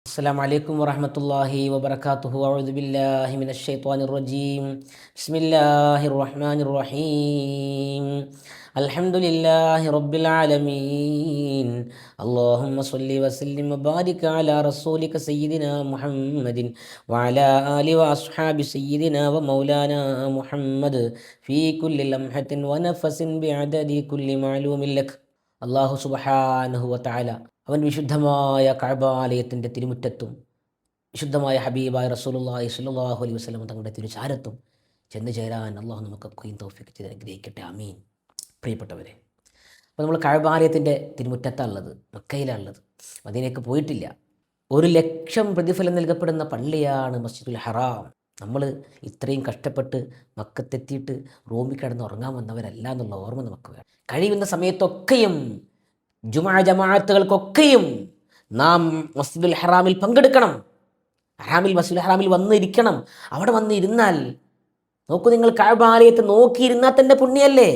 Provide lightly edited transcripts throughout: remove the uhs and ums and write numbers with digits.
السلام عليكم ورحمة الله وبركاته. أعوذ بالله من الشيطان الرجيم. بسم الله الرحمن الرحيم. الحمد لله رب العالمين. اللهم صل وسلم وبارك على رسولك سيدنا محمد وعلى آله وأصحاب سيدنا ومولانا محمد في كل لمحة ونفس بعدد كل معلوم لك. അള്ളാഹു സുബ്ഹാനഹു വതആല അവൻ വിശുദ്ധമായ കഅബാലയത്തിൻ്റെ തിരുമുറ്റത്തും വിശുദ്ധമായ ഹബീബായ റസൂലുള്ളാഹി സ്വല്ലല്ലാഹു അലൈഹി വസല്ലം തങ്ങളുടെ തിരുചാരത്തും ചെന്ന് ചേരാൻ അള്ളാഹു നമുക്കൊക്കെയും തൗഫീഖ് ചെയ്ത് അനുഗ്രഹിക്കട്ടെ, ആമീൻ. പ്രിയപ്പെട്ടവരെ, അപ്പോൾ നമ്മൾ കഅബാലയത്തിൻ്റെ തിരുമുറ്റത്താണുള്ളത്, മക്കയിലാണുള്ളത്, മദീനയ്ക്ക് പോയിട്ടില്ല. 1,00,000 പ്രതിഫലം നൽകപ്പെടുന്ന പള്ളിയാണ് മസ്ജിദുൽ ഹറാം. നമ്മൾ ഇത്രയും കഷ്ടപ്പെട്ട് മക്കത്തെത്തിയിട്ട് റൂമിൽ കിടന്ന് ഉറങ്ങാൻ വന്നവരല്ല എന്നുള്ള ഓർമ്മ നമുക്ക് വേണം. കഴിയുന്ന സമയത്തൊക്കെയും ജുമാ ജമാഅത്തുകൾക്കൊക്കെയും നാം മസ്ജിദുൽ ഹറാമിൽ പങ്കെടുക്കണം. മസ്ജിദുൽ ഹറാമിൽ വന്നിരിക്കണം. അവിടെ വന്നിരുന്നാൽ നോക്കൂ, നിങ്ങൾ കഅബാലയത്തെ നോക്കിയിരുന്നാൽ തന്നെ പുണ്യല്ലേ?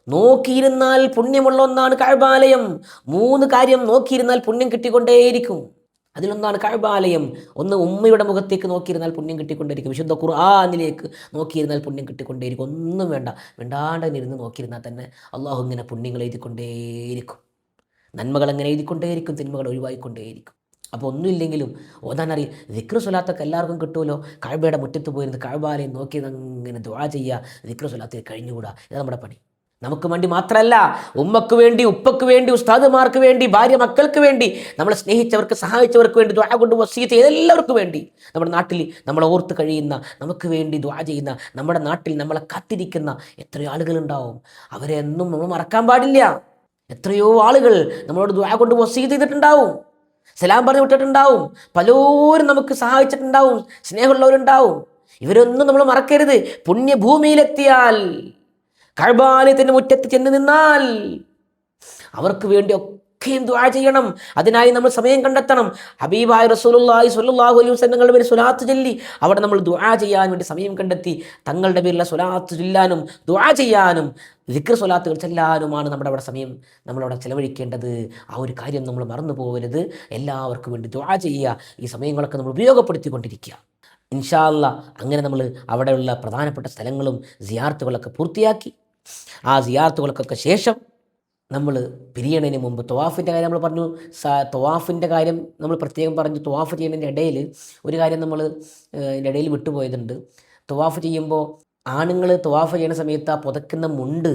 നോക്കിയിരുന്നാൽ പുണ്യമുള്ള ഒന്നാണ് കഅബാലയം. 3 കാര്യം നോക്കിയിരുന്നാൽ പുണ്യം കിട്ടിക്കൊണ്ടേയിരിക്കും. അതിലൊന്നാണ് കഅബാലയം. ഒന്ന്, ഉമ്മയുടെ മുഖത്തേക്ക് നോക്കിയിരുന്നാൽ പുണ്യം കിട്ടിക്കൊണ്ടേയിരിക്കും. വിശുദ്ധ ഖുർആനിലേക്ക് നോക്കിയിരുന്നാൽ പുണ്യം കിട്ടിക്കൊണ്ടേയിരിക്കും. ഒന്നും വേണ്ടാണ്ടിരുന്ന് നോക്കിയിരുന്നാൽ തന്നെ അള്ളാഹു ഇങ്ങനെ പുണ്യങ്ങൾ എഴുതിക്കൊണ്ടേയിരിക്കും. നന്മകൾ എങ്ങനെ എഴുതിക്കൊണ്ടേയിരിക്കും, തിന്മകൾ ഒഴിവായിക്കൊണ്ടേയിരിക്കും. അപ്പോൾ ഒന്നുമില്ലെങ്കിലും ഓതാനറിയും, ദിക്ർ സ്വലാത്തൊക്കെ എല്ലാവർക്കും കിട്ടുമല്ലോ. കഅബയുടെ മുറ്റത്ത് പോയിരുന്ന് കഅബാലയം നോക്കി അങ്ങനെ ദുആ ചെയ്യുക, ദിക്ർ സ്വലാത്തിൽ കഴിഞ്ഞുകൂടാ. ഇത് നമ്മുടെ പണി. നമുക്ക് വേണ്ടി മാത്രമല്ല, ഉമ്മക്ക് വേണ്ടി, ഉപ്പക്ക് വേണ്ടി, ഉസ്താദുമാർക്ക് വേണ്ടി, ഭാര്യ മക്കൾക്ക് വേണ്ടി, നമ്മളെ സ്നേഹിച്ചവർക്ക്, സഹായിച്ചവർക്ക് വേണ്ടി, ദുആ കൊണ്ട് വസിയത്ത് ചെയ്ത എല്ലാവർക്കും വേണ്ടി, നമ്മുടെ നാട്ടിൽ നമ്മളെ ഓർത്ത് കഴിയുന്ന, നമുക്ക് വേണ്ടി ദുആ ചെയ്യുന്ന, നമ്മുടെ നാട്ടിൽ നമ്മളെ കാത്തിരിക്കുന്ന എത്രയോ ആളുകളുണ്ടാവും. അവരെ എന്നും നമ്മൾ മറക്കാൻ പാടില്ല. എത്രയോ ആളുകൾ നമ്മളോട് ദുആ കൊണ്ട് വസിയത്ത് ചെയ്തിട്ടുണ്ടാവും, സലാം പറഞ്ഞു വിട്ടിട്ടുണ്ടാവും, പലരും നമുക്ക് സഹായിച്ചിട്ടുണ്ടാവും, സ്നേഹമുള്ളവരുണ്ടാവും. ഇവരൊന്നും നമ്മൾ മറക്കരുത്. പുണ്യഭൂമിയിലെത്തിയാൽ, കഅബാലയത്തിന്റെ മുറ്റത്ത് ചെന്ന് നിന്നാൽ അവർക്ക് വേണ്ടി ഒക്കെയും ദുആ ചെയ്യണം. അതിനായി നമ്മൾ സമയം കണ്ടെത്തണം. ഹബീബായ റസൂലുള്ളാഹി സ്വല്ലല്ലാഹു അലൈഹി വസല്ലം പേരിൽ സ്വലാത്ത് ചൊല്ലി അവിടെ നമ്മൾ ദുആ ചെയ്യാൻ വേണ്ടി സമയം കണ്ടെത്തി. തങ്ങളുടെ പേരിലുള്ള സ്വലാത്ത് ചൊല്ലാനും ദുആ ചെയ്യാനും ദിക്ർ സ്വലാത്തുകൾ ചെല്ലാനുമാണ് നമ്മുടെ അവിടെ സമയം നമ്മളവിടെ ചെലവഴിക്കേണ്ടത്. ആ ഒരു കാര്യം നമ്മൾ മറന്നു പോകരുത്. എല്ലാവർക്കും വേണ്ടി ദുആ ചെയ്യുക. ഈ സമയങ്ങളൊക്കെ നമ്മൾ ഉപയോഗപ്പെടുത്തിക്കൊണ്ടിരിക്കുക. ഇൻഷാ അല്ലാഹ് അങ്ങനെ നമ്മൾ അവിടെയുള്ള പ്രധാനപ്പെട്ട സ്ഥലങ്ങളും സിയാറത്തുകളൊക്കെ പൂർത്തിയാക്കി, ആ സിയാറത്തുകൾക്കൊക്കെ ശേഷം നമ്മൾ പിരിയണതിന് മുമ്പ് തവാഫിൻ്റെ കാര്യം നമ്മൾ പറഞ്ഞു. തവാഫിൻ്റെ കാര്യം നമ്മൾ പ്രത്യേകം പറഞ്ഞു. തവാഫ് ചെയ്യുന്നതിൻ്റെ ഇടയിൽ ഒരു കാര്യം നമ്മൾ ഇതിൻ്റെ ഇടയിൽ വിട്ടുപോയതുണ്ട്. തവാഫ് ചെയ്യുമ്പോൾ ആണുങ്ങൾ തവാഫ് ചെയ്യുന്ന സമയത്ത് ആ പുതക്കുന്ന മുണ്ട്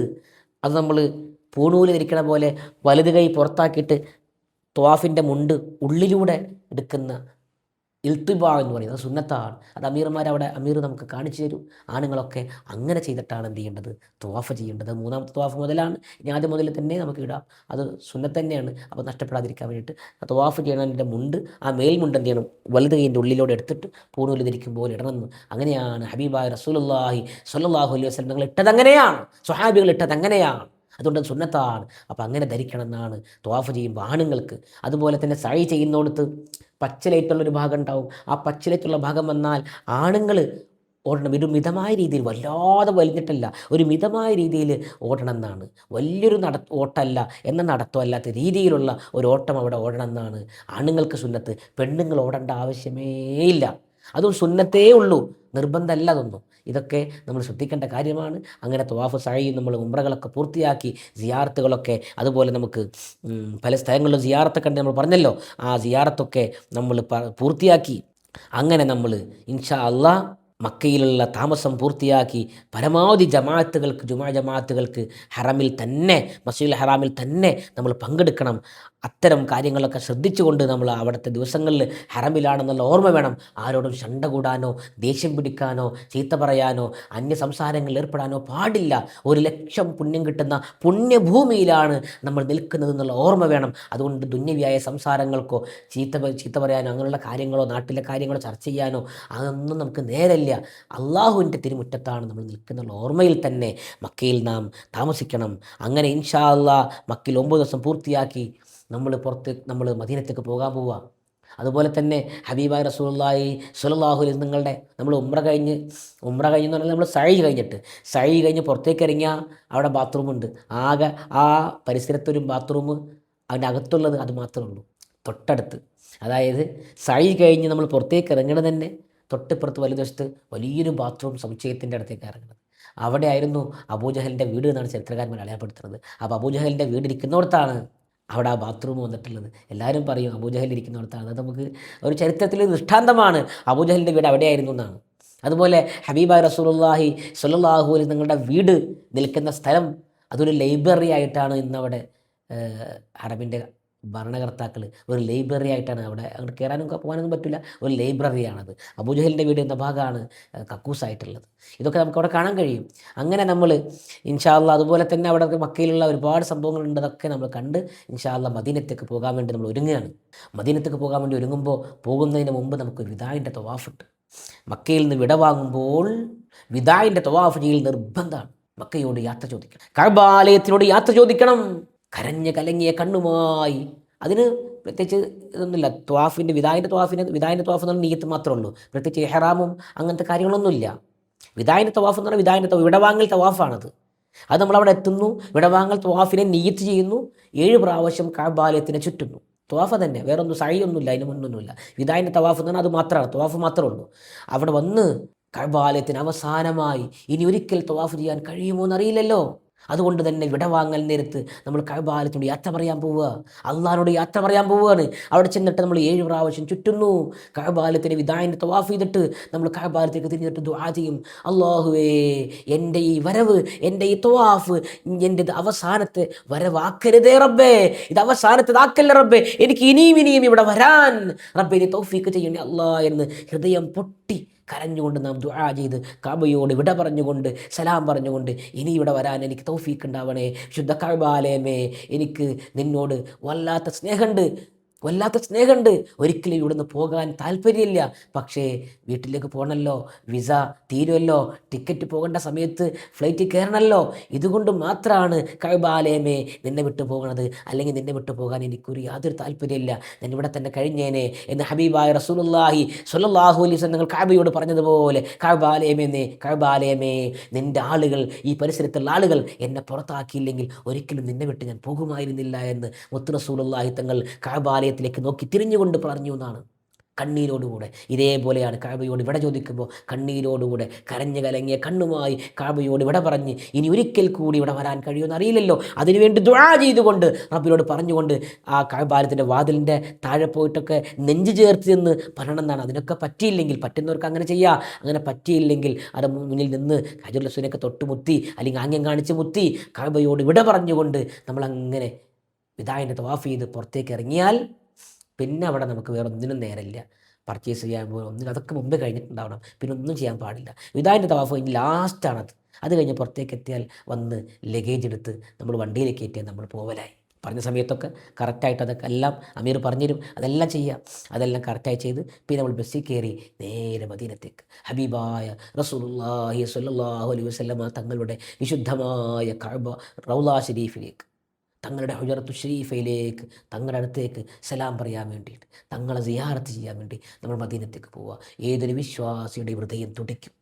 അത് നമ്മൾ പൂണൂല് ധരിക്കണ പോലെ വലത് കൈ പുറത്താക്കിയിട്ട് തവാഫിൻ്റെ മുണ്ട് ഉള്ളിലൂടെ എടുക്കുന്ന ഇൽത്തിബാ എന്ന് പറയുന്നത് സുന്നത്താണ്. അത് അമീർ നമുക്ക് കാണിച്ചു തരും. ആണുങ്ങളൊക്കെ അങ്ങനെ ചെയ്തിട്ടാണ് എന്ത് ചെയ്യേണ്ടത്, തവാഫ് ചെയ്യേണ്ടത്. 3ാമത്തെ തവാഫ് മുതലാണ്. ഇനി ആദ്യം മുതൽ തന്നെ നമുക്ക് ഇടാം, അത് സുന്നത്ത് തന്നെയാണ്. അപ്പോൾ നഷ്ടപ്പെടാതിരിക്കാൻ വേണ്ടിയിട്ട് തവാഫ് ചെയ്യണതിൻ്റെ മുണ്ട്, ആ മേൽമുണ്ട് എന്ത് ചെയ്യണം, വലത് കൈയിൻ്റെ ഉള്ളിലൂടെ എടുത്തിട്ട് പൂണൂല് ധരിക്കുമ്പോൾ ഇടണമെന്ന്. അങ്ങനെയാണ് ഹബീബായ റസൂലുള്ളാഹി സ്വല്ലല്ലാഹു അലൈഹി വസല്ലം നിങ്ങൾ ഇട്ടത്, അങ്ങനെയാണ് സ്വഹാബികൾ ഇട്ടത്, അങ്ങനെയാണ്. അതുകൊണ്ട് സുന്നത്താണ്. അപ്പോൾ അങ്ങനെ ധരിക്കണം എന്നാണ് തവാഫ് ചെയ്യുമ്പോൾ ആണുങ്ങൾക്ക്. അതുപോലെ തന്നെ സഅയ് ചെയ്യുന്നിടത്ത് പച്ചിലയിട്ടുള്ളൊരു ഭാഗം ഉണ്ടാവും. ആ പച്ചിലയിട്ടുള്ള ഭാഗം വന്നാൽ ആണുങ്ങൾ ഓടണം. ഒരു മിതമായ രീതിയിൽ, വല്ലാതെ വലിഞ്ഞിട്ടല്ല, ഒരു മിതമായ രീതിയിൽ ഓടണം എന്നാണ്. വലിയൊരു ഓട്ടമല്ല, എന്ന നടത്തമല്ലാത്ത രീതിയിലുള്ള ഒരു ഓട്ടം അവിടെ ഓടണം എന്നാണ് ആണുങ്ങൾക്ക് സുന്നത്ത്. പെണ്ണുങ്ങൾ ഓടേണ്ട ആവശ്യമേ ഇല്ല. അതും സുന്നത്തേ ഉള്ളൂ, നിർബന്ധമല്ല അതൊന്നും. ഇതൊക്കെ നമ്മൾ ശ്രദ്ധിക്കേണ്ട കാര്യമാണ്. അങ്ങനെ തവാഫ് സഅയ് നമ്മൾ ഉംറകളൊക്കെ പൂർത്തിയാക്കി, സിയാറത്തുകളൊക്കെ അതുപോലെ നമുക്ക് പല സ്ഥലങ്ങളിലും സിയാറത്തൊക്കെ ഉണ്ട്, നമ്മൾ പറഞ്ഞല്ലോ. ആ സിയാറത്തൊക്കെ നമ്മൾ പൂർത്തിയാക്കി അങ്ങനെ നമ്മൾ ഇൻഷാ അല്ലാഹ് മക്കയിലുള്ള താമസം പൂർത്തിയാക്കി പരമാവധി ജുമാ ജമാഅത്തുകൾക്ക് ഹറമിൽ തന്നെ, മസ്ജിദുൽ ഹറാമിൽ തന്നെ നമ്മൾ പങ്കെടുക്കണം. അത്തരം കാര്യങ്ങളൊക്കെ ശ്രദ്ധിച്ചുകൊണ്ട് നമ്മൾ അവിടുത്തെ ദിവസങ്ങളിൽ ഹറമിലാണെന്നുള്ള ഓർമ്മ വേണം. ആരോടും ശണ്ട കൂടാനോ ദേഷ്യം പിടിക്കാനോ ചീത്ത പറയാനോ അന്യ സംസാരങ്ങളിൽ ഏർപ്പെടാനോ പാടില്ല. 1,00,000 പുണ്യം കിട്ടുന്ന പുണ്യഭൂമിയിലാണ് നമ്മൾ നിൽക്കുന്നത് എന്നുള്ള ഓർമ്മ വേണം. അതുകൊണ്ട് ദുന്യവിയായ സംസാരങ്ങൾക്കോ ചീത്ത പറയാനോ അങ്ങനെയുള്ള കാര്യങ്ങളോ നാട്ടിലെ കാര്യങ്ങളോ ചർച്ച ചെയ്യാനോ അതൊന്നും നമുക്ക് നേരല്ല. അള്ളാഹുവിൻ്റെ തിരുമുറ്റത്താണ് നമ്മൾ നിൽക്കുന്ന ഓർമ്മയിൽ തന്നെ മക്കയിൽ നാം താമസിക്കണം. അങ്ങനെ ഇൻഷാ അല്ലാഹ് മക്കയിൽ 9 ദിവസം പൂർത്തിയാക്കി നമ്മൾ മദീനത്തേക്ക് പോകാൻ പോവുക. അതുപോലെ തന്നെ ഹബീബായ റസൂലുള്ളാഹി സ്വല്ലല്ലാഹു അലൈഹി വസല്ലം നമ്മൾ ഉംറ കഴിഞ്ഞ് എന്ന് പറഞ്ഞാൽ നമ്മൾ സഅയ് കഴിഞ്ഞ് പുറത്തേക്ക് ഇറങ്ങിയാൽ അവിടെ ബാത്റൂമുണ്ട്. ആകെ ആ പരിസരത്തൊരു ബാത്റൂം, അതിൻ്റെ അകത്തുള്ളത് അത് മാത്രമേ ഉള്ളൂ. തൊട്ടടുത്ത്. അതായത് സഴി കഴിഞ്ഞ് നമ്മൾ പുറത്തേക്ക് ഇറങ്ങണത് തന്നെ തൊട്ടിപ്പുറത്ത് വലതുവശത്ത് വലിയൊരു ബാത്റൂം സമുച്ചയത്തിൻ്റെ അടുത്തേക്ക് ഇറങ്ങുന്നത്. അവിടെ ആയിരുന്നു അബൂജഹലിൻ്റെ വീട് എന്നാണ് ചരിത്രകാരന്മാർ അടയാളപ്പെടുത്തുന്നത്. അപ്പോൾ അബൂജഹലിൻ്റെ വീട് ഇരിക്കുന്നിടത്താണ് അവിടെ ആ ബാത്റൂം വന്നിട്ടുള്ളത്. എല്ലാവരും പറയും അബൂജഹൽ ഇരിക്കുന്നിടത്താണ്. അത് നമുക്ക് ഒരു ചരിത്രത്തിൽ ദൃഷ്ടാന്തമാണ്. അബൂജഹലിൻ്റെ വീട് അവിടെയായിരുന്നു എന്നാണ്. അതുപോലെ ഹബീബായ് റസൂലുള്ളാഹി സ്വല്ലല്ലാഹു അലൈഹി നിങ്ങളുടെ വീട് നിൽക്കുന്ന സ്ഥലം അതൊരു ലൈബ്രറി ആയിട്ടാണ് ഇന്നവിടെ ഹറമിൻ്റെ ഭരണകർത്താക്കൾ ഒരു ലൈബ്രറി ആയിട്ടാണ് അവിടെ അങ്ങോട്ട് കയറാനും പോകാനൊന്നും പറ്റില്ല. ഒരു ലൈബ്രറിയാണത്. അബൂജഹലിൻ്റെ വീട് എന്ന ഭാഗമാണ് കക്കൂസായിട്ടുള്ളത്. ഇതൊക്കെ നമുക്ക് അവിടെ കാണാൻ കഴിയും. അങ്ങനെ നമ്മൾ ഇൻഷാ അല്ലാഹ് അതുപോലെ തന്നെ അവിടെ മക്കയിലുള്ള ഒരുപാട് സംഭവങ്ങളുണ്ട്. അതൊക്കെ നമ്മൾ കണ്ട് ഇൻഷാ അല്ലാഹ് മദീനത്തേക്ക് പോകാൻ വേണ്ടി നമ്മൾ ഒരുങ്ങുകയാണ്. മദീനത്തേക്ക് പോകാൻ വേണ്ടി ഒരുങ്ങുമ്പോൾ പോകുന്നതിന് മുമ്പ് നമുക്ക് വിദാഇൻ്റെ തവാഫുണ്ട്. മക്കയിൽ നിന്ന് വിട വാങ്ങുമ്പോൾ വിദാഇൻ്റെ തവാഫ് ചെയ്യൽ നിർബന്ധമാണ്. മക്കയോട് യാത്ര ചോദിക്കണം, കഅബാലയത്തിനോട് യാത്ര ചോദിക്കണം, കരഞ്ഞ് കലങ്ങിയ കണ്ണുമായി. അതിന് പ്രത്യേകിച്ച് ഇതൊന്നുമില്ല. ത്വാഫിൻ്റെ വിദായിൻ്റെ ത്വാഫ് എന്ന് പറഞ്ഞാൽ നീയത്ത് മാത്രമേ ഉള്ളൂ. പ്രത്യേകിച്ച് ഇഹ്റാമും അങ്ങനത്തെ കാര്യങ്ങളൊന്നുമില്ല. വിദായിൻ്റെ തവാഫ് എന്ന് പറഞ്ഞാൽ വിദായിൻ്റെ വിടവാങ്ങൽ തവാഫാണത്. അത് നമ്മളവിടെ എത്തുന്നു, വിടവാങ്ങൽ തവാഫിനെ നീയത്ത് ചെയ്യുന്നു, 7 പ്രാവശ്യം കഅബാലയത്തിനെ ചുറ്റുന്നു. ത്വാഫ് തന്നെ, വേറൊന്നും സഅയൊന്നുമില്ല, അതിന് മുന്നൊന്നുമില്ല. വിദായിൻ്റെ തവാഫ് എന്ന് പറഞ്ഞാൽ അത് മാത്രമാണ്, തവാഫ് മാത്രമേ ഉള്ളൂ. അവിടെ വന്ന് കഅബാലയത്തിന് അവസാനമായി ഇനി ഒരിക്കൽ തവാഫ് ചെയ്യാൻ കഴിയുമോ എന്നറിയില്ലല്ലോ. അതുകൊണ്ട് തന്നെ വിടവാങ്ങൽ നേരത്ത് നമ്മൾ കഅബാലയത്തോട് യാത്ര പറയാൻ പോവുക, അള്ളാഹിനോട് യാത്ര പറയാൻ പോവുകയാണ്. അവിടെ ചെന്നിട്ട് നമ്മൾ 7 പ്രാവശ്യം ചുറ്റുന്നു. കഅബാലയത്തിന് വിദാഇൻ്റെ തവാഫ് ചെയ്തിട്ട് നമ്മൾ കഅബാലയത്തേക്ക് തിരിഞ്ഞിട്ട് ദുആ ചെയ്യും. അല്ലാഹുവേ, എൻ്റെ ഈ വരവ്, എൻ്റെ ഈ തവാഫ് എൻ്റെ അവസാനത്തെ വരവാക്കരുതേ റബ്ബേ, ഇത് അവസാനത്തേതാക്കല്ലേ റബ്ബേ, എനിക്ക് ഇനിയും ഇവിടെ വരാൻ റബ്ബേ നീ തൗഫീഖ് ചെയ്യണേ അല്ലാ എന്ന് ഹൃദയം പൊട്ടി കരഞ്ഞുകൊണ്ട് നാം ദുആ ചെയ്ത് കഅബയോട് വിട പറഞ്ഞുകൊണ്ട് സലാം പറഞ്ഞുകൊണ്ട് ഇനി ഇവിടെ വരാൻ എനിക്ക് തൗഫീഖ് ഉണ്ടാവണേ. ശുദ്ധ കഅബാലയമേ, എനിക്ക് നിന്നോട് വല്ലാത്ത സ്നേഹമുണ്ട്. ഒരിക്കലും ഇവിടുന്ന് പോകാൻ താല്പര്യമില്ല. പക്ഷേ വീട്ടിലേക്ക് പോകണമല്ലോ, വിസ തീരുമല്ലോ, ടിക്കറ്റ് പോകേണ്ട സമയത്ത് ഫ്ലൈറ്റ് കയറണമല്ലോ. ഇതുകൊണ്ട് മാത്രമാണ് കഅബാലയമേ നിന്നെ വിട്ടു പോകണത്. അല്ലെങ്കിൽ നിന്നെ വിട്ടു പോകാൻ എനിക്കൊരു യാതൊരു താല്പര്യമില്ല, ഞാൻ ഇവിടെ തന്നെ കഴിഞ്ഞേനെ എന്ന് ഹബീബായ റസൂലുള്ളാഹി സ്വല്ലല്ലാഹു അലൈഹി വസല്ലം ഞങ്ങൾ കഅബയോട് പറഞ്ഞതുപോലെ കഅബാലയമേ നിൻ്റെ ആളുകൾ, ഈ പരിസരത്തുള്ള ആളുകൾ എന്നെ പുറത്താക്കിയില്ലെങ്കിൽ ഒരിക്കലും നിന്നെ വിട്ട് ഞാൻ പോകുമായിരുന്നില്ല എന്ന് മുത്ത് റസൂലുള്ളാഹി തങ്ങൾ കഅബാലയത്തിലേക്ക് നോക്കി തിരിഞ്ഞുകൊണ്ട് പറഞ്ഞു എന്നാണ്. കണ്ണീരോടുകൂടെ ഇതേപോലെയാണ് കഅബയോട് വിട ചോദിക്കുമ്പോൾ കണ്ണീരോടുകൂടെ കരഞ്ഞു കലങ്ങിയ കണ്ണുമായി കഅബയോട് വിട പറഞ്ഞ് ഇനി ഒരിക്കൽ കൂടി ഇവിടെ വരാൻ കഴിയുമെന്ന് അറിയില്ലല്ലോ, അതിനുവേണ്ടി ദുആ ചെയ്തുകൊണ്ട് റബ്ബിനോട് പറഞ്ഞുകൊണ്ട് ആ കഅബാലയത്തിൻ്റെ വാതിലിൻ്റെ താഴെ പോയിട്ടൊക്കെ നെഞ്ചു ചേർത്ത് എന്ന് പറയണമെന്നാണ്. അതിനൊക്കെ പറ്റിയില്ലെങ്കിൽ, പറ്റുന്നവർക്ക് അങ്ങനെ ചെയ്യാം. അങ്ങനെ പറ്റിയില്ലെങ്കിൽ അത് മുന്നിൽ നിന്ന് ഹജറുൽ അസ്വദിനൊക്കെ തൊട്ട് മുത്തി അല്ലെങ്കിൽ ആംഗ്യം കാണിച്ച് മുത്തി കഅബയോട് വിട പറഞ്ഞുകൊണ്ട് നമ്മളങ്ങനെ വിദാഇൻ്റെ തവാഫ് ചെയ്ത് പുറത്തേക്ക് ഇറങ്ങിയാൽ പിന്നെ അവിടെ നമുക്ക് വേറെ ഒന്നിനും നേരമില്ല. പർച്ചേസ് ചെയ്യാൻ പോകുക ഒന്നിനും, അതൊക്കെ മുമ്പേ കഴിഞ്ഞിട്ടുണ്ടാവണം. പിന്നെ ഒന്നും ചെയ്യാൻ പാടില്ല. വിദാഇൻ്റെ തവാഫ് കഴിഞ്ഞ് ലാസ്റ്റാണത്. അത് കഴിഞ്ഞ് പുറത്തേക്ക് എത്തിയാൽ വന്ന് ലഗേജ് എടുത്ത് നമ്മൾ വണ്ടിയിലേക്ക് എത്തിയാൽ നമ്മൾ പോവലായി. പറഞ്ഞ സമയത്തൊക്കെ കറക്റ്റായിട്ട് അതൊക്കെ എല്ലാം അമീർ പറഞ്ഞുതരും. അതെല്ലാം ചെയ്യാം. അതെല്ലാം കറക്റ്റായി ചെയ്ത് പിന്നെ നമ്മൾ ബസ്സിൽ കയറി നേരെ മദീനത്തേക്ക് ഹബീബായ റസൂലുള്ളാഹി സ്വല്ലല്ലാഹു അലൈഹി വസല്ലമ തങ്ങളുടെ വിശുദ്ധമായ കഅബ റൗള ഷരീഫിലേക്ക്, തങ്ങളുടെ ഹുജറത്തു ഷരീഫയിലേക്ക്, തങ്ങളുടെ അടുത്തേക്ക് സലാം പറയാൻ വേണ്ടിയിട്ട്, തങ്ങളെ സിയാറത്ത് ചെയ്യാൻ വേണ്ടി നമ്മൾ മദീനത്തേക്ക് പോവുക. ഏതൊരു വിശ്വാസിയുടെ ഹൃദയം തുടിക്കും.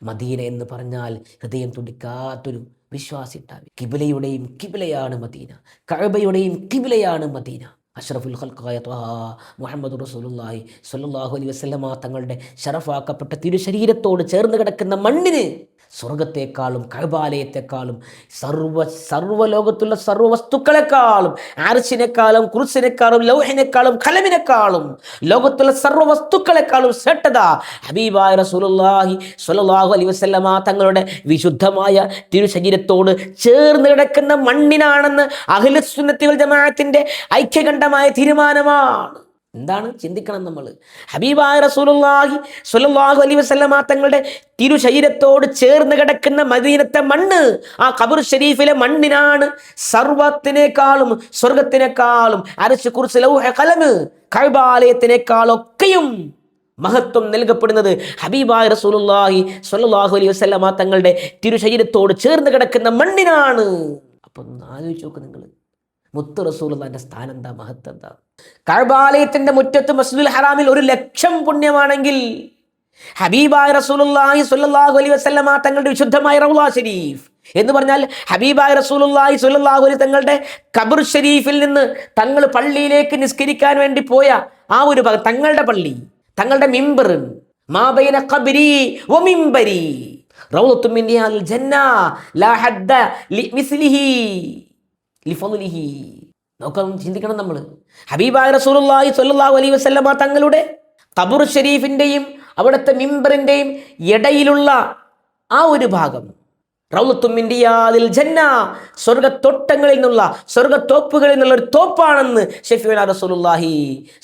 മദീന എന്ന് പറഞ്ഞാൽ ഹൃദയം തുടിക്കാത്തൊരു വിശ്വാസി ഉണ്ടാവും. കിബിലയുടെയും കിബിലയാണ് മദീന, കഅബയുടെയും കിബിലയാണ് മദീന. അഷ്റഫുൽ ഖൽഖായ ത്വഹ മുഹമ്മദ് റസൂലുള്ളാഹി സ്വല്ലല്ലാഹു അലൈഹി വസല്ലമ തങ്ങളുടെ ശറഫാക്കപ്പെട്ട തിരുശരീരത്തോട് ചേർന്ന് കിടക്കുന്ന മണ്ണിന് സ്വർഗത്തെക്കാളും കഅബാലയത്തെക്കാളും സർവ്വലോകത്തുള്ള സർവ്വ വസ്തുക്കളെക്കാളും ആർശിനേക്കാളും കുർസിനേക്കാളും ലൗഹിനേക്കാളും ഖലമിനേക്കാളും ലോകത്തുള്ള സർവ്വ വസ്തുക്കളെക്കാളും ശ്രേഷ്ഠത ഹബീബായ റസൂലുള്ളാഹി സ്വല്ലല്ലാഹു അലൈഹി വസല്ലമ തങ്ങളുടെ വിശുദ്ധമായ തിരുശരീരത്തോട് ചേർന്ന് കിടക്കുന്ന മണ്ണിനാണെന്ന് അഹ്ലുസ് സുന്നത്തി വൽ ജമാഅത്തിന്റെ ഐക്യകണ്ഠമായ തീരുമാനമാണ്. എന്താണ് ചിന്തിക്കണം നമ്മൾ. ഹബീബായ റസൂലുള്ളാഹി സ്വല്ലല്ലാഹു അലൈഹി വസല്ലമ തങ്ങളുടെ തിരുശരീരത്തോട് ചേർന്ന് കിടക്കുന്ന മദീനത്തെ മണ്ണ്, ആ ഖബർ ഷരീഫിലെ മണ്ണിനാണ് സർവത്തിനേക്കാളും സ്വർഗത്തിനേക്കാളും അർശ് കുർസി ലൗഹ് ഖലം കഅബാലയത്തിനേക്കാളൊക്കെയും മഹത്വം നൽകപ്പെടുന്നത് ഹബീബായ റസൂലുള്ളാഹി സ്വല്ലല്ലാഹു അലൈഹി വസല്ലമ തങ്ങളുടെ തിരുശരീരത്തോട് ചേർന്ന് കിടക്കുന്ന മണ്ണിനാണ്. അപ്പൊ ഒന്ന് ആലോചിച്ച് നോക്ക് നിങ്ങൾ, മുത്ത് റസൂലുള്ളാഹിന്റെ സ്ഥാനം എന്താ, മഹത്വം എന്താ. കഅബാലയത്തിന്റെ മുറ്റത്ത് മസ്ജിദുൽ ഹറാമിൽ 1,00,000 പുണ്യമാണെങ്കിൽ ഹബീബായ റസൂലുള്ളാഹി സ്വല്ലല്ലാഹു അലൈഹി വസല്ലമ തങ്ങളുടെ വിശുദ്ധമായ റൗള ഷരീഫ് എന്ന് പറഞ്ഞാൽ ഹബീബായ റസൂലുള്ളാഹി സ്വല്ലല്ലാഹു അലൈഹി തങ്ങളുടെ ഖബർ ഷരീഫിൽ നിന്ന് തങ്ങൾ പള്ളിയിലേക്ക് നിസ്കരിക്കാൻ വേണ്ടി പോയ ആ ഒരു ഭാഗം, തങ്ങളുടെ പള്ളി, തങ്ങളുടെ മിമ്പർ, മാ ബൈന ഖബ്രി വ മിമ്പരി റൗളത്തും മിൻ റിയാദിൽ ജന്ന ലാ ഹദ്ദ ലിമിസ്ലിഹി ലിഫളിഹി. നോക്കാം, ചിന്തിക്കണം നമ്മൾ. ഹബീബായ റസൂലുള്ളാഹി സ്വല്ലല്ലാഹു അലൈഹി വസല്ലമ തങ്ങളുടെ ഖബർ ഷരീഫിന്റെയും അവിടുത്തെ മിമ്പറിന്റെയും ഇടയിലുള്ള ആ ഒരു ഭാഗം റൗളത്തും മിൻ റിയാദിൽ ജന്ന, സ്വർഗത്തോട്ടങ്ങളിൽ നിന്നുള്ള, സ്വർഗത്തോപ്പുകളിൽ നിന്നുള്ള ഒരു തോപ്പാണെന്ന് ഷഫീഉനാ റസൂലുള്ളാഹി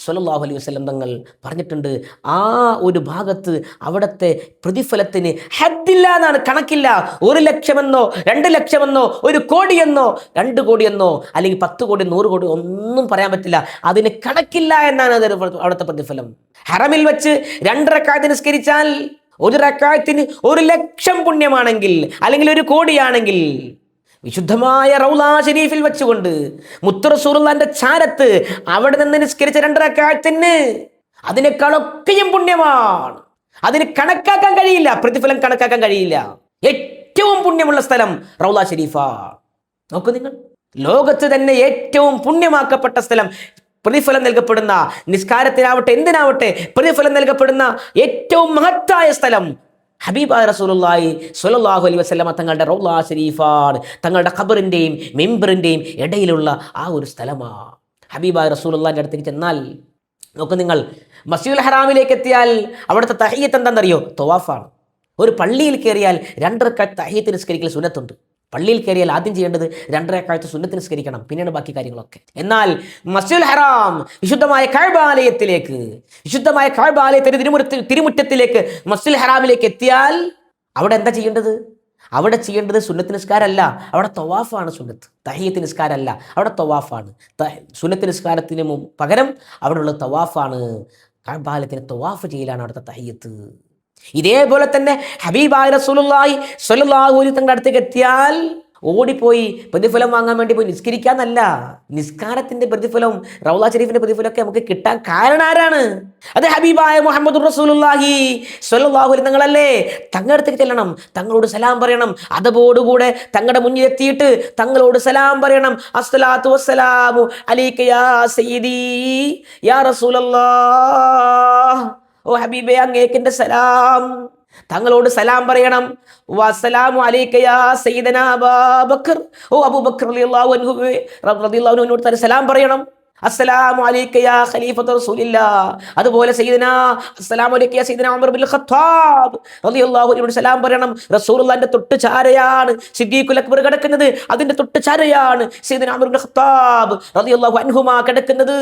സ്വല്ലല്ലാഹു അലൈഹി വസല്ലം തങ്ങൾ പറഞ്ഞിട്ടുണ്ട്. ആ ഒരു ഭാഗത്ത് അവിടുത്തെ പ്രതിഫലത്തിന് ഹദ്ദില്ല എന്നാണ്, കണക്കില്ല. 1 ലക്ഷമെന്നോ 2 ലക്ഷമെന്നോ 1 കോടിയെന്നോ 2 കോടിയെന്നോ അല്ലെങ്കിൽ 10 കോടി 100 കോടി ഒന്നും പറയാൻ പറ്റില്ല. അതിന് കണക്കില്ല എന്നാണ് അവിടുത്തെ പ്രതിഫലം. ഹറമിൽ വെച്ച് 2 റക്അത്ത് നിസ്കരിച്ചാൽ 1 റക്അത്തിന് 1 ലക്ഷം പുണ്യമാണെങ്കിൽ, അല്ലെങ്കിൽ 1 കോടിയാണെങ്കിൽ, വിശുദ്ധമായ റൗള ഷരീഫിൽ വെച്ചുകൊണ്ട് മുത്ത് റസൂലുള്ളാഹിന്റെ ചാരത്ത് അവിടെ നിന്ന് നിസ്കരിച്ച 2 റക്അത്തിന് അതിനേക്കാളൊക്കെയും പുണ്യമാണ്. അതിന് കണക്കാക്കാൻ കഴിയില്ല, പ്രതിഫലം കണക്കാക്കാൻ കഴിയില്ല. ഏറ്റവും പുണ്യമുള്ള സ്ഥലം റൗള ഷരീഫാണ്. നോക്കൂ നിങ്ങൾ, ലോകത്ത് തന്നെ ഏറ്റവും പുണ്യമാക്കപ്പെട്ട സ്ഥലം, പ്രതിഫലം നൽകപ്പെടുന്ന, നിസ്കാരത്തിനാവട്ടെ എന്തിനാവട്ടെ പ്രതിഫലം നൽകപ്പെടുന്ന ഏറ്റവും മഹത്തായ സ്ഥലം ഹബീബായ റസൂലുള്ളാഹി സ്വല്ലല്ലാഹു അലൈഹി വസല്ലമ തങ്ങളുടെ റൗള ഷരീഫാണ്. തങ്ങളുടെ ഖബറിന്റെയും മിമ്പറിന്റെയും ഇടയിലുള്ള ആ ഒരു സ്ഥലമാണ്. ഹബീബായ റസൂലുള്ളാഹിന്റെ അടുത്തേക്ക് ചെന്നാൽ നോക്കൂ നിങ്ങൾ, മസ്ജിദുൽ ഹറാമിലേക്ക് എത്തിയാൽ അവിടുത്തെ തഹിയ്യത്ത് എന്താണെന്നറിയോ? തവാഫാണ്. ഒരു പള്ളിയിൽ കയറിയാൽ 2 റക്അത്ത് തഹിയ്യത്ത് നിസ്കരിക്കൽ സുന്നത്തുണ്ട്. പള്ളിയിൽ കയറിയാൽ ആദ്യം ചെയ്യേണ്ടത് 2 റക്അത്ത് സുന്നത്ത് നിസ്കരിക്കണം, പിന്നീട് ബാക്കി കാര്യങ്ങളൊക്കെ. എന്നാൽ മസ്ജിദുൽ ഹറാം, വിശുദ്ധമായ കഅബാലയത്തിലേക്ക്, വിശുദ്ധമായ കഅബാലയത്തിന്റെ തിരുമുറ്റത്തിലേക്ക്, മസ്ജിദുൽ ഹറാമിലേക്ക് എത്തിയാൽ അവിടെ എന്താ ചെയ്യേണ്ടത്? അവിടെ ചെയ്യേണ്ടത് സുന്നത്ത് നിസ്കാരമല്ല, അവിടെ തവാഫാണ്. സുന്നത്ത് തഹിയ്യത്ത് നിസ്കാരമല്ല, അവിടെ തവാഫാണ്. സുന്നത്ത് നിസ്കാരത്തിന് പകരം അവിടെയുള്ള തവാഫാണ്. കഅബാലയത്തിന് തവാഫ് ചെയ്യലാണ് അവിടുത്തെ തഹിയ്യത്ത്. ഇതേപോലെ തന്നെ ഹബീബായ റസൂലുള്ളാഹി സ്വല്ലല്ലാഹു അലൈഹി തങ്ങളുടെ അടുത്തേക്ക് എത്തിയാൽ ഓടിപ്പോയി പ്രതിഫലം വാങ്ങാൻ വേണ്ടി പോയി നിസ്കരിക്കാന്നല്ല. നിസ്കാരത്തിന്റെ പ്രതിഫലവും റൗള ഷരീഫിന്റെ പ്രതിഫലമൊക്കെ നമുക്ക് കിട്ടാൻ കാരണം ആരാണ്? അത് ഹബീബായ മുഹമ്മദുർ റസൂലുള്ളാഹി സ്വല്ലല്ലാഹു അലൈഹി തങ്ങളല്ലേ. തങ്ങളുടെ അടുത്തേക്ക് ചെല്ലണം, തങ്ങളോട് സലാം പറയണം. അതോടുകൂടെ തങ്ങളുടെ മുന്നിൽ എത്തിയിട്ട് തങ്ങളോട് സലാം പറയണം. അസ്സലാത്തു വസ്സലാമു അലൈക യാ സയ്യിദി യാ റസൂലല്ലാഹ്, ഓ ഹബീബേ അങ്ങേക്കെന്റെ സലാം. തങ്ങളോട് സലാം പറയണം. വസ്സലാമു അലൈക യാ സയ്യിദനാ അബൂബക്കർ, ഓ അബൂബക്കർ റളിയല്ലാഹു അൻഹുവിനോട് തന്നെ സലാം പറയണം. അസ്സലാമു അലൈക യാ ഖലീഫത്തു റസൂലില്ലാഹ്, അതുപോലെ സയ്യിദനാ അസ്സലാമു അലൈക യാ സയ്യിദനാ ഉമർ ബിൻ ഖത്താബ് റളിയല്ലാഹു അൻഹുവിനോട് സലാം പറയണം. റസൂലുള്ളാഹിന്റെ തൊട്ട് ചാരയാണ് സിദ്ദീഖുൽ അക്ബർ കിടക്കുന്നത്, അതിന്റെ തൊട്ട് ചാരയാണ് സയ്യിദനാ ഉമർ ബിൻ ഖത്താബ് റളിയല്ലാഹു അൻഹുമാ കിടക്കുന്നത്.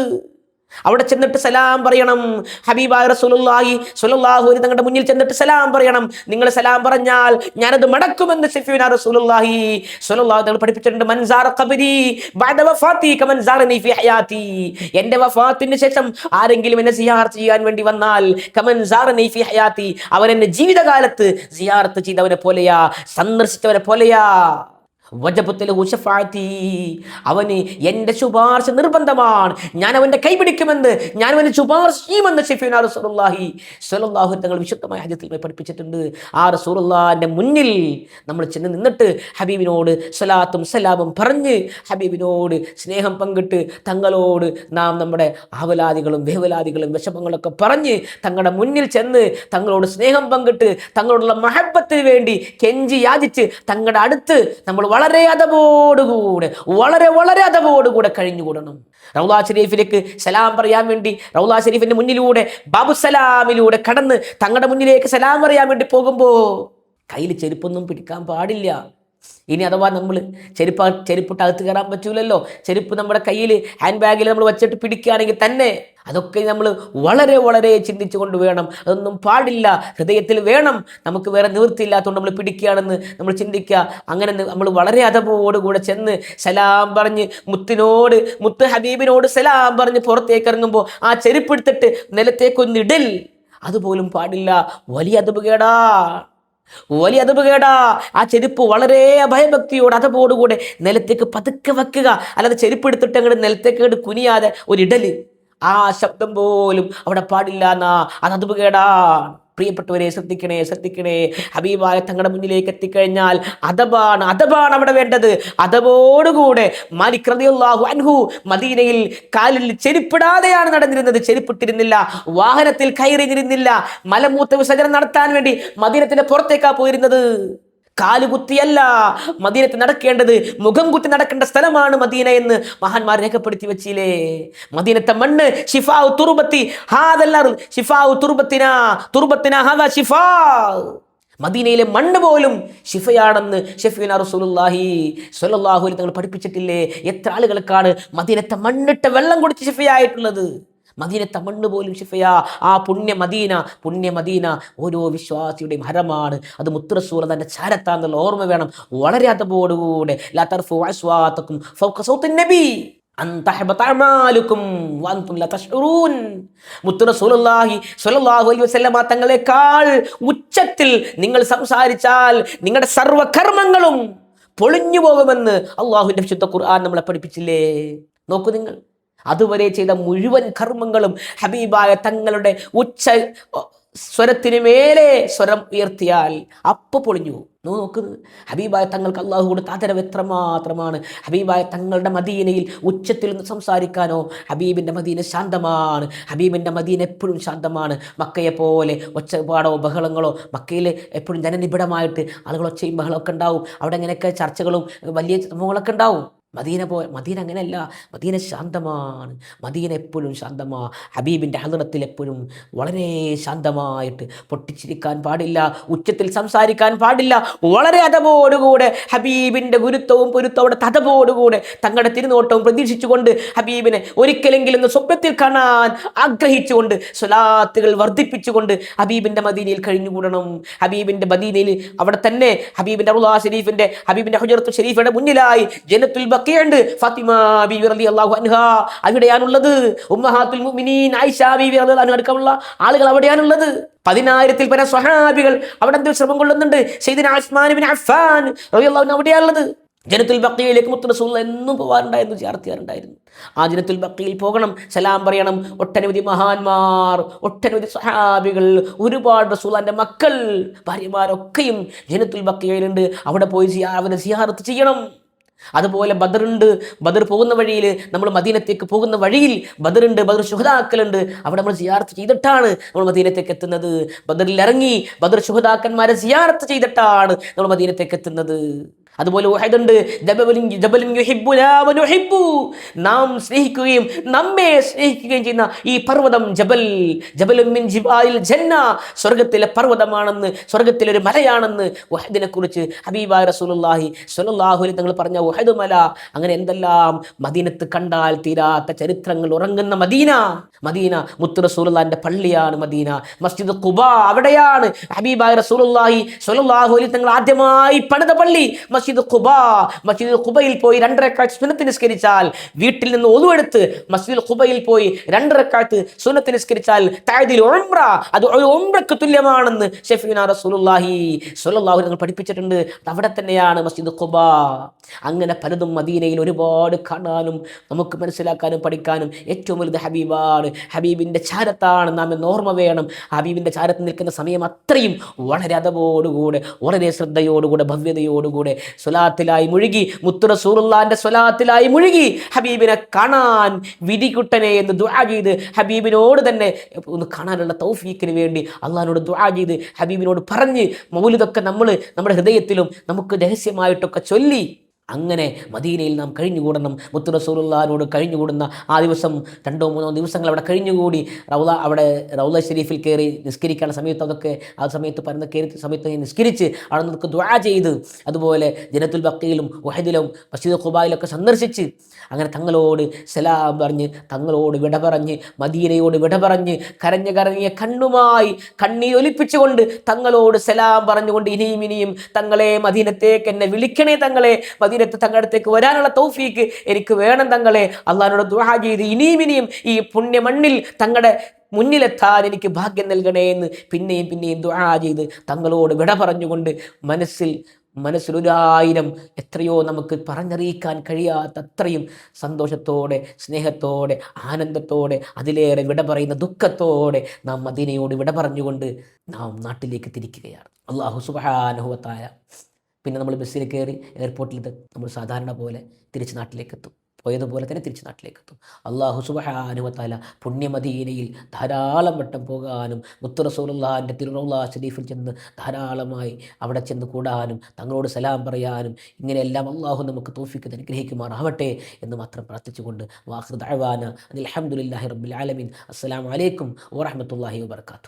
അവിടെ ചെന്നിട്ട് സലാം പറയണം. ഹബീബായ റസൂലുള്ളാഹി സ്വല്ലല്ലാഹു അലൈഹി തങ്ങളുടെ മുന്നിൽ ചെന്നിട്ട് സലാം പറയണം. നിങ്ങൾ സലാം പറഞ്ഞാൽ ഞാനത് മടക്കുമെന്ന് ഷഫീഉനാ റസൂലുള്ളാഹി സ്വല്ലല്ലാഹു അലൈഹി പഠിപ്പിച്ചിട്ടുണ്ട്. മൻ സാറ ഖബരി ബഅദ വഫാതി കമൻ സാറനി ഫി ഹയാതി, എൻ്റെ വഫാത്തിന് ശേഷം ആരെങ്കിലും എന്നെ സിയാറത്ത് ചെയ്യാൻ വേണ്ടി വന്നാൽ കമൻ സാറനി ഫി ഹയാതി, അവൻ എന്നെ ജീവിതകാലത്ത് സിയാറത്ത് ചെയ്തവനെ പോലെയാ, സന്ദർശിച്ചവനെ പോലെയാ. അവന് എൻ്റെ ശുപാർശ നിർബന്ധമാണ്, ഞാൻ അവൻ്റെ കൈപിടിക്കുമെന്ന്, ഞാൻ അവന് ശുപാർശ ചെയ്യുമെന്ന് ഷഫീഉനാ റസൂലുള്ളാഹി സ്വല്ലല്ലാഹു അലൈഹി തങ്ങൾ വിശുദ്ധമായ ഹദീസിൽ പഠിപ്പിച്ചിട്ടുണ്ട്. ആ റസൂലുള്ളാഹിന്റെ മുന്നിൽ നമ്മൾ ചെന്ന് നിന്നിട്ട് ഹബീബിനോട് സ്വലാത്തും സലാമും പറഞ്ഞ് ഹബീബിനോട് സ്നേഹം പങ്കിട്ട് തങ്ങളോട് നാം നമ്മുടെ ആവലാദികളും വേവലാദികളും വിഷമങ്ങളൊക്കെ പറഞ്ഞ് തങ്ങളുടെ മുന്നിൽ ചെന്ന് തങ്ങളോട് സ്നേഹം പങ്കിട്ട് തങ്ങളോടുള്ള മഹബത്തിന് വേണ്ടി കെഞ്ചി യാചിച്ച് തങ്ങളുടെ അടുത്ത് നമ്മൾ വളരെ അതവോടുകൂടെ വളരെ അതവോടുകൂടെ കഴിഞ്ഞുകൂടണം. റൗള ഷരീഫിലേക്ക് സലാം പറയാൻ വേണ്ടി റൗള ഷരീഫിന്റെ മുന്നിലൂടെ ബാബു സലാമിലൂടെ കടന്ന് തങ്ങളുടെ മുന്നിലേക്ക് സലാം പറയാൻ വേണ്ടി പോകുമ്പോൾ കയ്യിൽ ചെരുപ്പൊന്നും പിടിക്കാൻ പാടില്ല. ഇനി അഥവാ നമ്മൾ ചെരുപ്പിട്ട് അകത്ത് കയറാൻ പറ്റൂലല്ലോ. ചെരുപ്പ് നമ്മുടെ കയ്യിൽ ഹാൻഡ് ബാഗിൽ നമ്മൾ വെച്ചിട്ട് പിടിക്കുകയാണെങ്കിൽ തന്നെ അതൊക്കെ നമ്മൾ വളരെ ചിന്തിച്ചു കൊണ്ട് വേണം. അതൊന്നും പാടില്ല, ഹൃദയത്തിൽ വേണം. നമുക്ക് വേറെ നിവൃത്തിയില്ലാത്തതുകൊണ്ട് നമ്മൾ പിടിക്കുകയാണെന്ന് നമ്മൾ ചിന്തിക്കുക. അങ്ങനെ നമ്മൾ വളരെ അതപോടുകൂടെ ചെന്ന് സലാം പറഞ്ഞ് മുത്ത് ഹബീബിനോട് സലാം പറഞ്ഞ് പുറത്തേക്ക് ഇറങ്ങുമ്പോൾ ആ ചെരുപ്പെടുത്തിട്ട് നിലത്തേക്കൊന്നിടൽ അതുപോലും പാടില്ല. വലിയ അതപകേടാ. ആ ചെരുപ്പ് വളരെ ഭയഭക്തിയോട് അതപോടുകൂടെ നിലത്തേക്ക് പതുക്കെ വെക്കുക. അല്ലാതെ ചെരുപ്പ് എടുത്തിട്ട് അങ്ങോട്ട് നിലത്തേക്ക് കുനിയാതെ ഒരിടല്, ആ ശബ്ദം പോലും അവിടെ പാടില്ല എന്നാ. അത് അതപകേടാ. പ്രിയപ്പെട്ടവരെ ശ്രദ്ധിക്കണേ. ഹബീബായ തങ്ങളുടെ മുന്നിലേക്ക് എത്തിക്കഴിഞ്ഞാൽ അദബാണ് അവിടെ വേണ്ടത്. അതബോടുകൂടെ മാലിക് റളിയല്ലാഹു അൻഹു മദീനയിൽ കാലിൽ ചെരുപ്പിടാതെയാണ് നടന്നിരുന്നത്. ചെരുപ്പിട്ടിരുന്നില്ല, വാഹനത്തിൽ കയറിയിരുന്നില്ല. മലമൂത്ര വിസർജനം നടത്താൻ വേണ്ടി മദീനത്തിന്റെ പുറത്തേക്കാ പോയിരുന്നത്. കാലുകുത്തിയല്ല മദീനത്ത് നടക്കേണ്ടത്, മുഖം കുത്തി നടക്കേണ്ട സ്ഥലമാണ് മദീന എന്ന് മഹാന്മാർ രേഖപ്പെടുത്തി വെച്ചില്ലേ. മദീനത്തെ മണ്ണ് ശിഫാഉ തുർബത്തി ഹാദൽ അർദ് ശിഫാഉ തുർബത്തിന ഹാദാ ശിഫാ. മദീനയിലെ മണ്ണ് പോലും ശിഫയാണെന്ന് ഷഫീന റസൂലുള്ളാഹി സ്വല്ലല്ലാഹു അലൈഹി തങ്ങൾ പഠിപ്പിച്ചിട്ടില്ലേ. എത്ര ആളുകൾക്കാണ് മദീനത്തെ മണ്ണിട്ട വെള്ളം കുടിച്ച് ശിഫയായിട്ടുള്ളത്. മദീനത്തെ മണ്ണ് പോലും ശിഫയാ. ആ പുണ്യ മദീന ഓരോ വിശ്വാസിയുടെയും ഹരമാണ്. അത് മുത്ത് റസൂൽ തന്റെ ചാരത്താന്നുള്ള ഓർമ്മ വേണം. വളരെ അതബോടുകൂടെ ലാ തർഫഉ അസ്വാതകും ഫൗക സൗത്തിൻ നബി അൻ തഹബത അമാലുകും വഅൻതും ലാ തശ്ഉറൂൻ. മുത്ത് റസൂലുള്ളാഹി സ്വല്ലല്ലാഹു അലൈഹി വസല്ലമ തങ്ങളെക്കാൾ ഉച്ചത്തിൽ നിങ്ങൾ സംസാരിച്ചാൽ നിങ്ങളുടെ സർവ്വകർമ്മങ്ങളും പൊളിഞ്ഞു പോകുമെന്ന് അല്ലാഹുവിന്റെ വിശുദ്ധ ഖുർആൻ നമ്മളെ പഠിപ്പിച്ചില്ലേ. നോക്കൂ നിങ്ങൾ, അതുവരെ ചെയ്ത മുഴുവൻ കർമ്മങ്ങളും ഹബീബായ തങ്ങളുടെ ഉച്ച സ്വരത്തിന് മേലെ സ്വരം ഉയർത്തിയാൽ അപ്പൊ പൊളിഞ്ഞു. നോക്കുന്നത് ഹബീബായ തങ്ങൾക്ക് അള്ളാഹു കൊടുത്ത ആദരവ് എത്രമാത്രമാണ്. ഹബീബായ തങ്ങളുടെ മദീനയിൽ ഉച്ചത്തിൽ നിന്ന് സംസാരിക്കാനോ. ഹബീബിൻ്റെ മദീന ശാന്തമാണ്. ഹബീബിൻ്റെ മദീന എപ്പോഴും ശാന്തമാണ്. മക്കയെ പോലെ ഒച്ചപ്പാടോ ബഹളങ്ങളോ, മക്കയിൽ എപ്പോഴും ജനനിബിഡമായിട്ട് ആളുകൾ ഒച്ചയും ബഹളമൊക്കെ ഉണ്ടാവും. അവിടെ ഇങ്ങനെയൊക്കെ ചർച്ചകളും വലിയ സംഭവങ്ങളൊക്കെ ഉണ്ടാവും. മദീന അങ്ങനെയല്ല. മദീന ശാന്തമാണ്. മദീന എപ്പോഴും ശാന്തമാണ്. ഹബീബിൻ്റെ ഹദ്റത്തിൽ എപ്പോഴും വളരെ ശാന്തമായിട്ട്, പൊട്ടിച്ചിരിക്കാൻ പാടില്ല, ഉച്ചത്തിൽ സംസാരിക്കാൻ പാടില്ല. വളരെ അതബോടുകൂടെ ഹബീബിൻ്റെ ഗുരുത്വവും പൊരുത്തവും തതബോടുകൂടെ തങ്ങളുടെ തിരുനോട്ടവും പ്രതീക്ഷിച്ചുകൊണ്ട് ഹബീബിനെ ഒരിക്കലെങ്കിലും സ്വപ്നത്തിൽ കാണാൻ ആഗ്രഹിച്ചുകൊണ്ട് സ്വലാത്തുകൾ വർദ്ധിപ്പിച്ചുകൊണ്ട് ഹബീബിൻ്റെ മദീനയിൽ കഴിഞ്ഞുകൂടണം. ഹബീബിൻ്റെ മദീനയിൽ അവിടെ തന്നെ ഹബീബിൻ്റെ റൗള ഷരീഫിൻ്റെ ഹബീബിൻ്റെ ഹുജറത്തുൽ ഷരീഫയുടെ മുന്നിലായി ജന്നത്തുൽ ബഖിയുണ്ട്. ഫാത്തിമ ബീവി റളിയല്ലാഹു അൻഹാ അവിടെയാണുള്ളത്. ഉമ്മഹാത്തുൽ മുഅ്മിനീൻ ആയിഷ ബീവി റളിയല്ലാഹു അൻഹ അടക്കമുള്ള ആളുകൾ അവിടെയാണുള്ളത്. 10,000-ൽ പരം സ്വഹാബികൾ അവിടെ ശ്രമം കൊള്ളുന്നുണ്ട്. സയ്യിദുനാ ഉസ്മാൻ ഇബ്നു അഫ്ഫാൻ റളിയല്ലാഹു അൻഹു അവിടെയാണുള്ളത്. ജന്നത്തുൽ ബഖിയിലേക്ക് മുത്ത് റസൂലുള്ളാഹി എന്നും പോകാറുണ്ടായിരുന്നു, സിയാറത്ത് ചെയ്യാറുണ്ടായിരുന്നു. ആ ജന്നത്തുൽ ബഖിയിൽ പോകണം, സലാം പറയണം. ഒട്ടനവധി മഹാന്മാർ, ഒട്ടനവധി സ്വഹാബികൾ, ഒരുപാട് റസൂലുള്ളാഹിന്റെ മക്കൾ, ഭാര്യമാരൊക്കെയും ജന്നത്തുൽ ബഖിയിലുണ്ട്. അവിടെ പോയി അവരെ സിയാറത്ത് ചെയ്യണം. അതുപോലെ ബദറുണ്ട്. ബദർ പോകുന്ന വഴിയിൽ, നമ്മൾ മദീനത്തേക്ക് പോകുന്ന വഴിയിൽ ബദറുണ്ട്, ബദർ ശുഹദാക്കളുണ്ട്. അവിടെ നമ്മൾ സിയാറത്ത് ചെയ്തിട്ടാണ് നമ്മൾ മദീനത്തേക്ക് എത്തുന്നത്. ബദറിൽ ഇറങ്ങി ബദർ ശുഹദാക്കന്മാരെ സിയാറത്ത് ചെയ്തിട്ടാണ് നമ്മൾ മദീനത്തേക്ക് എത്തുന്നത്. അതുപോലെ ഉഹദുണ്ട്. നാം സ്നേഹിക്കുകയും നമ്മെ സ്നേഹിക്കുകയും ചെയ്യുന്ന ഈ പർവ്വതം സ്വർഗത്തിലെ പർവ്വതമാണെന്ന്, സ്വർഗത്തിലൊരു മലയാണെന്ന് ഉഹദിനെ കുറിച്ച് ഹബീബായ റസൂലുള്ളാഹി സ്വല്ലല്ലാഹു അലൈഹി തങ്ങൾ പറഞ്ഞ ഉഹദ് മല. അങ്ങനെ എന്തെല്ലാം മദീനത്ത് കണ്ടാൽ തീരാത്ത ചരിത്രങ്ങൾ ഉറങ്ങുന്ന മദീന മുത്ത് റസൂലുള്ളാഹിന്റെ പള്ളിയാണ് മദീന. മസ്ജിദ് ഖുബാ അവിടെയാണ് ഹബീബായ റസൂലുള്ളാഹി സ്വല്ലല്ലാഹു അലൈഹി തങ്ങൾ ആദ്യമായി പണിത പള്ളി മസ്ജിദ് ഖുബാ. മസ്ജിദ് ഖുബയിൽ പോയി 2 റക്അത്ത് സുന്നത്ത് നിസ്കരിച്ചാൽ, വീട്ടിൽ നിന്ന് ഒളുവെടുത്ത് മസ്ജിദ് ഖുബയിൽ പോയി 2 റക്അത്ത് സുന്നത്ത് നിസ്കരിച്ചാൽ തഅദീൽ ഉംറ, അത് ഒരു ഉംറക്ക് തുല്യമാണെന്ന് ഷഫീന റസൂലുള്ളാഹി സ്വല്ലല്ലാഹു അലൈഹി വസല്ലം പഠിപ്പിച്ചിട്ടുണ്ട്. അവിടെ തന്നെയാണ് മസ്ജിദ് ഖുബാ. അങ്ങനെ പലതും മദീനയിൽ ഒരുപാട് കാണാനും നമുക്ക് മനസ്സിലാക്കാനും പഠിക്കാനും ഏറ്റവും വലുത് ഹബീബാണ്. ഹബീബിൻ്റെ ചാരത്താണ് നാം എന്ന് ഓർമ്മ വേണം. ഹബീബിൻ്റെ ചാരത്ത് നിൽക്കുന്ന സമയം അത്രയും വളരെ അതബോടുകൂടെ, വളരെ ശ്രദ്ധയോടുകൂടെ, ഭവ്യതയോടുകൂടെ സ്വലാത്തിലായി മുഴുകി, മുത്ത് റസൂലുള്ളാഹിന്റെ സ്വലാത്തിലായി മുഴുകി ഹബീബിനെ കാണാൻ വിധികുട്ടനെ എന്ന് ദുആ ചെയ്ത് ഹബീബിനോട് തന്നെ ഒന്ന് കാണാനുള്ള തൗഫീക്കിന് വേണ്ടി അള്ളാഹിനോട് ദുആ ചെയ്ത് ഹബീബിനോട് പറഞ്ഞ് മൗലിദൊക്കെ നമ്മൾ നമ്മുടെ ഹൃദയത്തിലും നമുക്ക് രഹസ്യമായിട്ടൊക്കെ ചൊല്ലി അങ്ങനെ മദീനയിൽ നാം കഴിഞ്ഞുകൂടണം. മുത്ത് റസൂലുള്ളാഹിനോട് കഴിഞ്ഞുകൂടുന്ന ആ ദിവസം 2-3 ദിവസങ്ങൾ അവിടെ കഴിഞ്ഞുകൂടി റൗള ഷരീഫിൽ കയറി നിസ്കരിക്കാനുള്ള സമയത്ത് അതൊക്കെ ആ സമയത്ത് പറഞ്ഞ കയറി സമയത്ത് നിസ്കരിച്ച് അവിടെ നമുക്ക് ദുആ ചെയ്ത്, അതുപോലെ ജന്നത്തുൽ ബഖീലും ഉഹദിലും മസ്ജിദ് ഖുബായിലൊക്കെ സന്ദർശിച്ച് അങ്ങനെ തങ്ങളോട് സലാം പറഞ്ഞ്, തങ്ങളോട് വിട പറഞ്ഞ്, മദീനയോട് വിട പറഞ്ഞ്, കരഞ്ഞിയ കണ്ണുമായി കണ്ണീരൊലിപ്പിച്ചുകൊണ്ട് തങ്ങളോട് സലാം പറഞ്ഞുകൊണ്ട് ഇനിയും തങ്ങളെ മദീനത്തേക്ക് എന്നെ വിളിക്കണേ, തങ്ങളെ മദീനത്ത് തങ്ങളുടെ അടുത്തേക്ക് വരാനുള്ള തൗഫീക്ക് എനിക്ക് വേണം തങ്ങളെ, അള്ളാഹിനോട് ദുആ ചെയ്ത് ഇനിയും ഈ പുണ്യമണ്ണിൽ തങ്ങളുടെ മുന്നിലെത്താൻ എനിക്ക് ഭാഗ്യം നൽകണേ എന്ന് പിന്നെയും ദുആ ചെയ്ത് തങ്ങളോട് വിട പറഞ്ഞുകൊണ്ട് മനസ്സിൽ മനസ്സിലൊരായിരം എത്രയോ നമുക്ക് പറഞ്ഞറിയിക്കാൻ കഴിയാത്ത അത്രയും സന്തോഷത്തോടെ, സ്നേഹത്തോടെ, ആനന്ദത്തോടെ, അതിലേറെ വിട പറയുന്ന ദുഃഖത്തോടെ നാം മദീനയോട് വിട പറഞ്ഞുകൊണ്ട് നാം നാട്ടിലേക്ക് തിരിക്കുകയാണ്. അല്ലാഹു സുബ്ഹാനഹു വ തആല പിന്നെ നമ്മൾ ബസ്സിൽ കയറി എയർപോർട്ടിൽ നമ്മൾ സാധാരണ പോലെ തിരിച്ച് നാട്ടിലേക്ക് എത്തും. പോയതുപോലെ തന്നെ തിരിച്ച് നാട്ടിലേക്ക് എത്തും. അല്ലാഹു സുബ്ഹാനഹു വ തആല പുണ്യമദീനയിൽ ധാരാളം വട്ടം പോകാനും മുത്ത് റസൂലുള്ളാഹിൻ്റെ തിരുറൗള ശരീഫിൽ ചെന്ന് ധാരാളമായി അവിടെ ചെന്ന് കൂടാനും തങ്ങളോട് സലാം പറയാനും ഇങ്ങനെയെല്ലാം അല്ലാഹു നമുക്ക് തൗഫീഖ് അനുഗ്രഹിക്കുമാറാവട്ടെ എന്ന് മാത്രം പ്രാർത്ഥിച്ചുകൊണ്ട് വാഖിറു ദഅവാന അനിൽ ഹംദുലില്ലാഹി റബ്ബിൽ ആലമീൻ. അസ്സലാമു അലൈക്കും വറഹ്മത്തുള്ളാഹി വബറകാതുഹു.